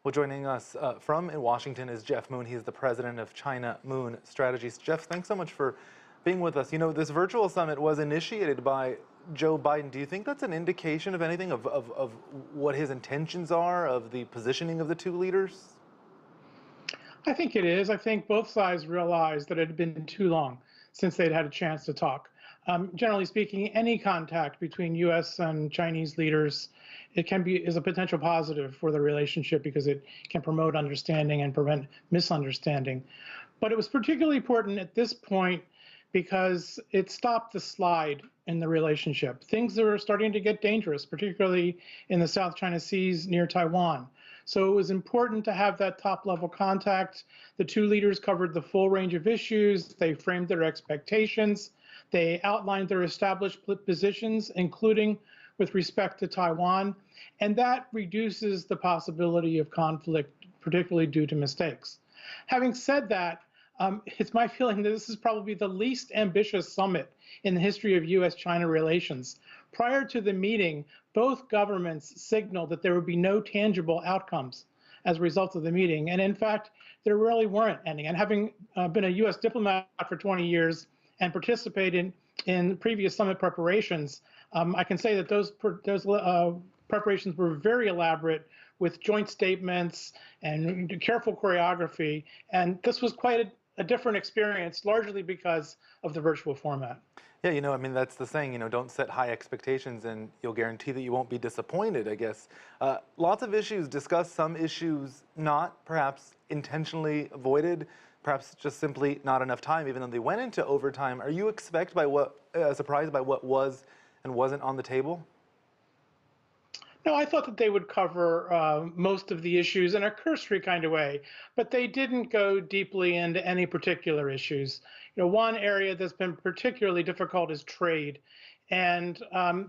Well, joining us from in Washington is Jeff Moon. He's the president of China Moon Strategies. Jeff, thanks so much for being with us. You know, this virtual summit was initiated by Joe Biden. Do you think that's an indication of anything, of what his intentions are, of the positioning of the two leaders? I think it is. I think both sides realized that it had been too long since they'd had a chance to talk. Generally speaking, any contact between U.S. and Chinese leaders, is a potential positive for the relationship because it can promote understanding and prevent misunderstanding. But it was particularly important at this point because it stopped the slide in the relationship. Things are starting to get dangerous, particularly in the South China Seas near Taiwan. So it was important to have that top-level contact. The two leaders covered the full range of issues. They framed their expectations. They outlined their established positions, including with respect to Taiwan. And that reduces the possibility of conflict, particularly due to mistakes. Having said that, it's my feeling that this is probably the least ambitious summit in the history of U.S.-China relations. Prior to the meeting, both governments signaled that there would be no tangible outcomes as a result of the meeting. And in fact, there really weren't any. And having been a U.S. diplomat for 20 years and participated in previous summit preparations, I can say that those preparations were very elaborate with joint statements and careful choreography. And this was quite a different experience, largely because of the virtual format. Yeah, you know, I mean, that's the saying, you know, don't set high expectations and you'll guarantee that you won't be disappointed, I guess. Lots of issues discussed, some issues not perhaps intentionally avoided, perhaps just simply not enough time, even though they went into overtime. Are you surprised by what was and wasn't on the table? No, I thought that they would cover most of the issues in a cursory kind of way, but they didn't go deeply into any particular issues. You know, one area that's been particularly difficult is trade, and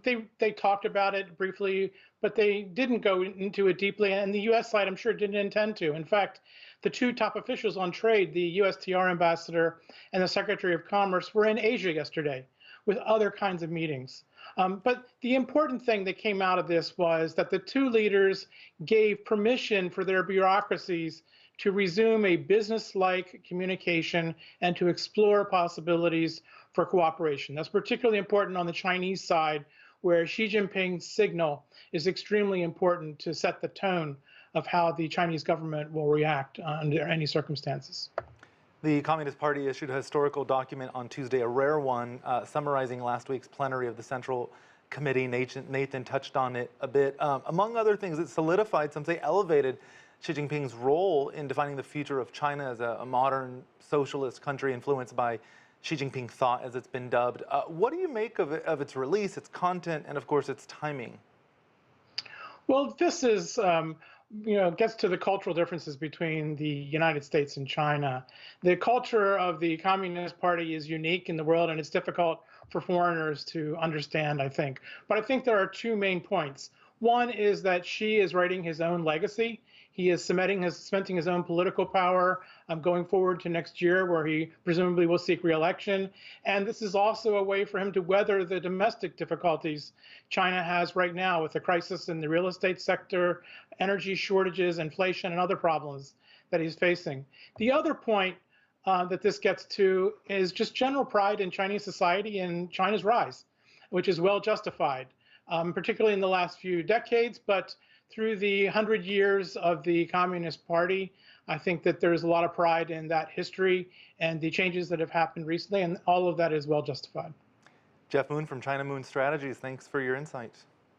they talked about it briefly, but they didn't go into it deeply. And the U.S. side, I'm sure, didn't intend to. In fact, the two top officials on trade, the USTR ambassador and the Secretary of Commerce, were in Asia yesterday with other kinds of meetings. But the important thing that came out of this was that the two leaders gave permission for their bureaucracies to resume a business-like communication and to explore possibilities for cooperation. That's particularly important on the Chinese side, where Xi Jinping's signal is extremely important to set the tone of how the Chinese government will react under any circumstances. The Communist Party issued a historical document on Tuesday, a rare one, summarizing last week's plenary of the Central Committee. Nathan touched on it a bit. Among other things, it solidified, some say elevated, Xi Jinping's role in defining the future of China as a modern socialist country influenced by Xi Jinping thought, as it's been dubbed. What do you make of its release, its content, and of course its timing? Well, this is gets to the cultural differences between the United States and China. The culture of the Communist Party is unique in the world, and it's difficult for foreigners to understand, I think. But I think there are two main points. One is that Xi is writing his own legacy. He is cementing his own political power going forward to next year, where he presumably will seek re-election. And this is also a way for him to weather the domestic difficulties China has right now with the crisis in the real estate sector, energy shortages, inflation, and other problems that he's facing. The other point that this gets to is just general pride in Chinese society and China's rise, which is well justified, particularly in the last few decades, but through the 100 years of the Communist Party, I think that there's a lot of pride in that history and the changes that have happened recently, and all of that is well justified. Jeff Moon from China Moon Strategies, thanks for your insight.